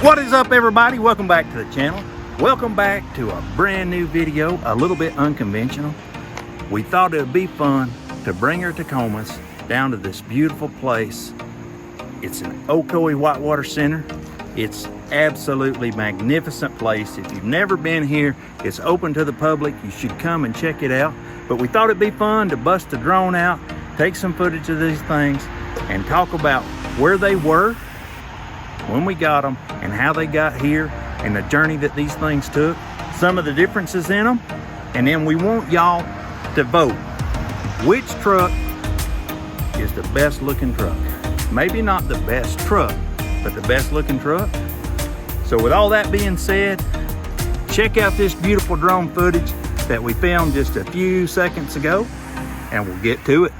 What is up, everybody? Welcome back to the channel. Welcome back to a brand new video, a little bit unconventional. We thought it would be fun to bring our Tacomas down to this beautiful place. It's an Ocoee Whitewater Center. It's absolutely magnificent place. If you've never been here, it's open to the public. You should come and check it out. But we thought it'd be fun to bust the drone out, take some footage of these things, and talk about where they were when we got them and how they got here and the journey that these things took, some of the differences in them, and then we want y'all to vote which truck is the best looking truck. Maybe not the best truck, but the best looking truck. So with all that being said, check out this beautiful drone footage that we filmed just a few seconds ago, and we'll get to it.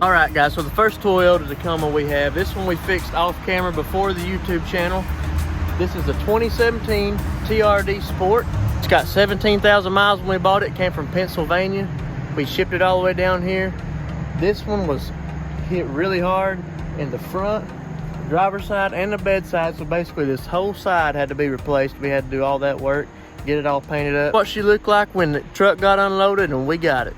Alright guys, so the first Toyota Tacoma we have, this one we fixed off camera before the YouTube channel. This is a 2017 TRD Sport. It's got 17,000 miles when we bought it. It came from Pennsylvania. We shipped it all the way down here. This one was hit really hard in the front, driver's side, and the bed side. So basically this whole side had to be replaced. We had to do all that work, get it all painted up. What she looked like when the truck got unloaded and we got it.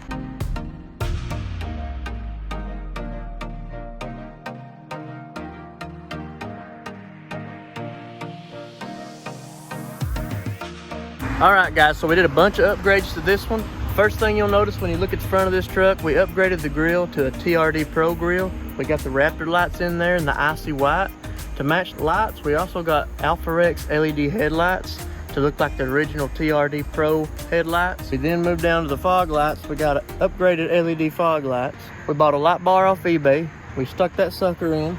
Alright guys, so we did a bunch of upgrades to this one. First thing you'll notice when you look at the front of this truck, we upgraded the grille to a TRD Pro grille. We got the Raptor lights in there and the icy white. To match the lights, we also got ROCKTRIX LED headlights to look like the original TRD Pro headlights. We then moved down to the fog lights. We got upgraded LED fog lights. We bought a light bar off eBay. We stuck that sucker in.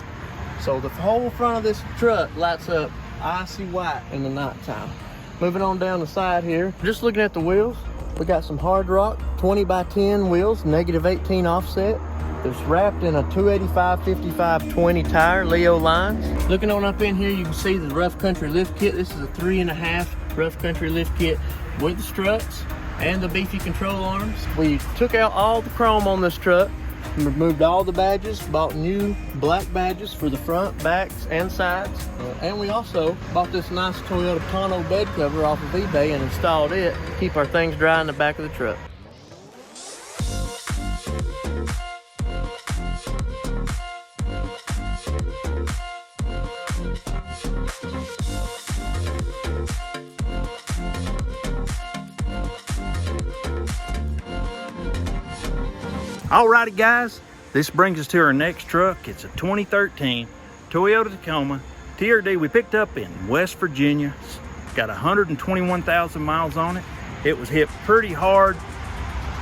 So the whole front of this truck lights up icy white in the nighttime. Moving on down the side here, just looking at the wheels, we got some Hard Rock 20x10 wheels, -18 offset. It's wrapped in a 285/55/20 tire, Leo lines. Looking on up in here, you can see the Rough Country lift kit. This is a 3.5 Rough Country lift kit with the struts and the beefy control arms. We took out all the chrome on this truck, removed all the badges, bought new black badges for the front, backs, and sides. And we also bought this nice Toyota tonneau bed cover off of eBay and installed it to keep our things dry in the back of the truck. Alrighty guys, this brings us to our next truck. It's a 2013 Toyota Tacoma TRD we picked up in West Virginia. It's got 121,000 miles on it. It was hit pretty hard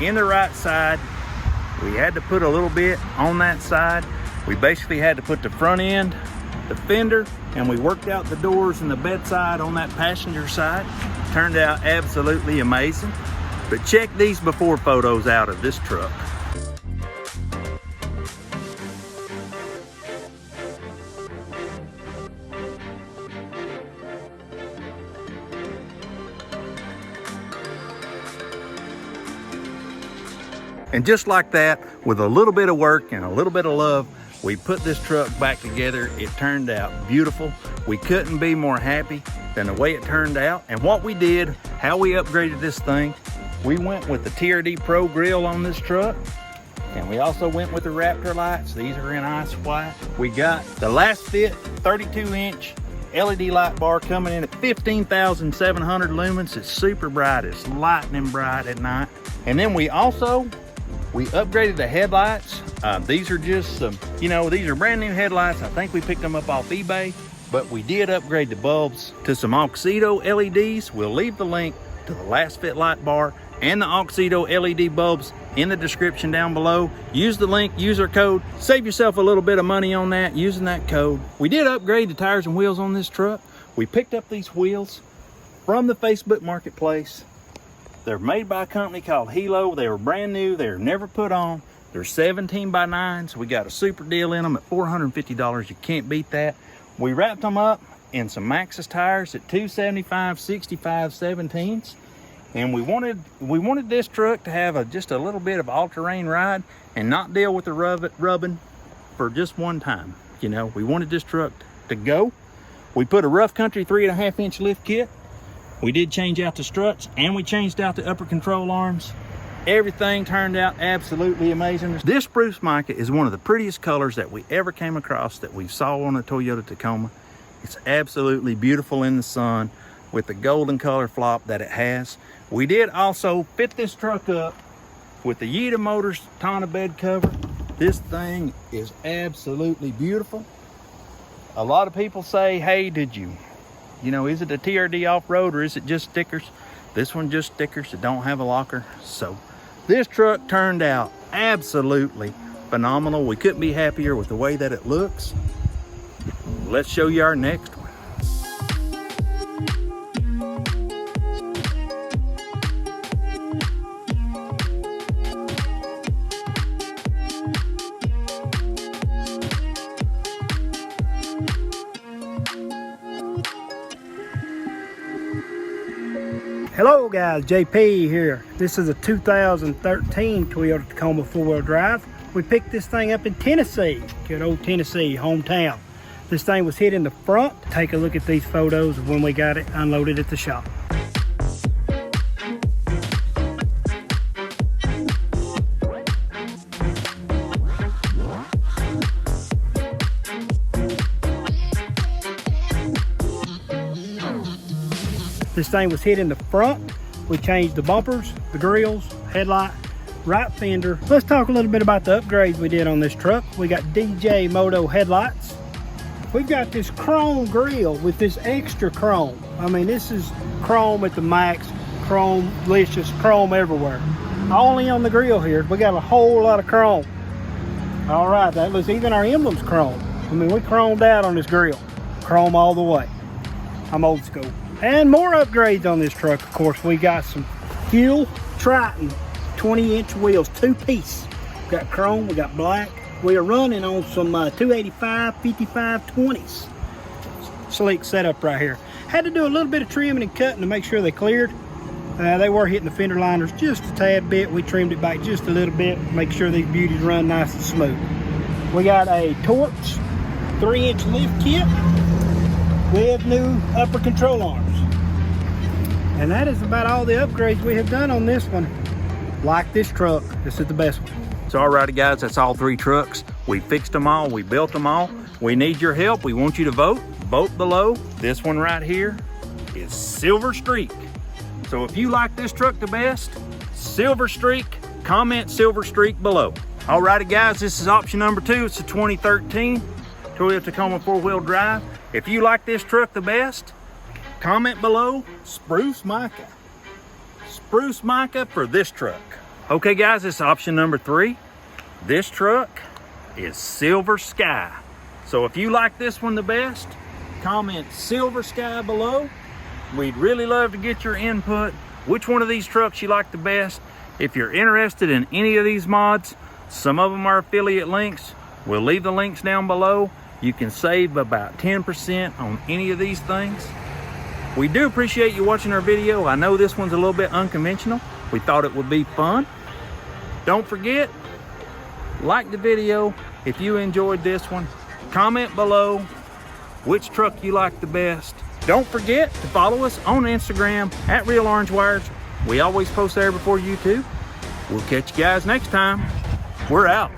in the right side. We had to put a little bit on that side. We basically had to put the front end, the fender, and we worked out the doors and the bedside on that passenger side. Turned out absolutely amazing. But check these before photos out of this truck. And just like that, with a little bit of work and a little bit of love, we put this truck back together. It turned out beautiful. We couldn't be more happy than the way it turned out. And what we did, how we upgraded this thing, we went with the TRD Pro grill on this truck. And we also went with the Raptor lights. These are in ice white. We got the Lasfit 32-inch LED light bar coming in at 15,700 lumens. It's super bright. It's lightning bright at night. And then we upgraded the headlights. These are just some, these are brand new headlights. I think we picked them up off eBay, but we did upgrade the bulbs to some Auxito LEDs. We'll leave the link to the Lasfit light bar and the Auxito LED bulbs in the description down below. Use the link, use our code, save yourself a little bit of money on that using that code. We did upgrade the tires and wheels on this truck. We picked up these wheels from the Facebook Marketplace. They're made by a company called Hilo. They were brand new. They were never put on. They're 17x9s. We got a super deal in them at $450. You can't beat that. We wrapped them up in some Maxxis tires at 275 65 17s. And we wanted this truck to have just a little bit of all-terrain ride and not deal with the rubbing for just one time. We wanted this truck to go. We put a Rough Country 3.5-inch lift kit. We did change out the struts and we changed out the upper control arms. Everything turned out absolutely amazing. This Spruce Mica is one of the prettiest colors that we ever came across that we saw on a Toyota Tacoma. It's absolutely beautiful in the sun with the golden color flop that it has. We did also fit this truck up with the Yeta Motors tonneau bed cover. This thing is absolutely beautiful. A lot of people say, hey, is it a TRD off-road or is it just stickers? This one just stickers. It don't have a locker. So this truck turned out absolutely phenomenal. We couldn't be happier with the way that it looks. Let's show you our next one. Hello guys, JP here. This is a 2013 Toyota Tacoma 4-wheel drive. We picked this thing up in Tennessee, good old Tennessee, hometown. This thing was hit in the front. Take a look at these photos of when we got it unloaded at the shop. This thing was hit in the front. We changed the bumpers, the grills, headlight, right fender. Let's talk a little bit about the upgrades we did on this truck. We got DJ Moto headlights. We've got this chrome grill with this extra chrome. I mean, this is chrome at the max, chrome, delicious, chrome everywhere. Only on the grill here, we got a whole lot of chrome. All right, that was even our emblems chrome. I mean, we chromed out on this grill. Chrome all the way. I'm old school. And more upgrades on this truck, of course. We got some Huel Triton 20-inch wheels, 2-piece. We got chrome, we got black. We are running on some 285 55 20s. Slick setup right here. Had to do a little bit of trimming and cutting to make sure they cleared. They were hitting the fender liners just a tad bit. We trimmed it back just a little bit, make sure these beauties run nice and smooth. We got a Torch 3-inch lift kit with new upper control arms. And that is about all the upgrades we have done on this one. Like this truck, this is the best one. So alrighty guys, that's all 3 trucks. We fixed them all, we built them all. We need your help. We want you to vote. Vote below. This one right here is Silver Streak. So if you like this truck the best, Silver Streak, comment Silver Streak below. Alrighty guys, this is option number 2. It's a 2013 Toyota Tacoma 4-wheel drive. If you like this truck the best, comment below Spruce Mica. Spruce Mica for this truck. Okay guys, this is option number 3. This truck is Silver Sky. So if you like this one the best, comment Silver Sky below. We'd really love to get your input. Which one of these trucks you like the best? If you're interested in any of these mods, some of them are affiliate links. We'll leave the links down below. You can save about 10% on any of these things. We do appreciate you watching our video. I know this one's a little bit unconventional. We thought it would be fun. Don't forget, like the video if you enjoyed this one. Comment below which truck you like the best. Don't forget to follow us on Instagram at Real Orange Wires. We always post there before YouTube. We'll catch you guys next time. We're out.